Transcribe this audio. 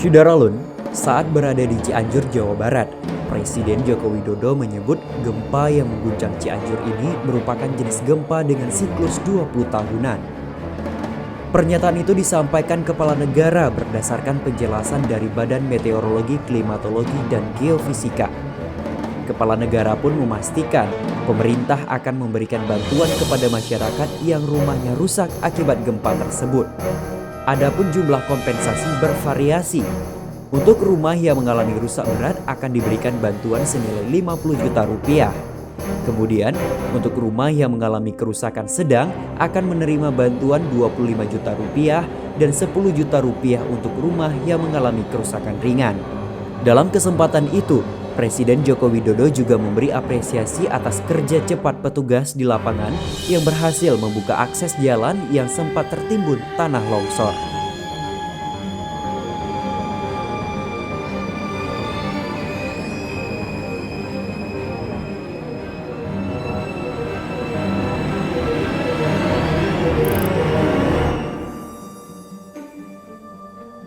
Syudaralun, saat berada di Cianjur, Jawa Barat, Presiden Joko Widodo menyebut gempa yang mengguncang Cianjur ini merupakan jenis gempa dengan siklus 20 tahunan. Pernyataan itu disampaikan Kepala Negara berdasarkan penjelasan dari Badan Meteorologi, Klimatologi, dan Geofisika. Kepala Negara pun memastikan pemerintah akan memberikan bantuan kepada masyarakat yang rumahnya rusak akibat gempa tersebut. Adapun jumlah kompensasi bervariasi. Untuk rumah yang mengalami rusak berat akan diberikan bantuan senilai 50 juta rupiah. Kemudian, untuk rumah yang mengalami kerusakan sedang akan menerima bantuan 25 juta rupiah dan 10 juta rupiah untuk rumah yang mengalami kerusakan ringan. Dalam kesempatan itu, Presiden Joko Widodo juga memberi apresiasi atas kerja cepat petugas di lapangan yang berhasil membuka akses jalan yang sempat tertimbun tanah longsor.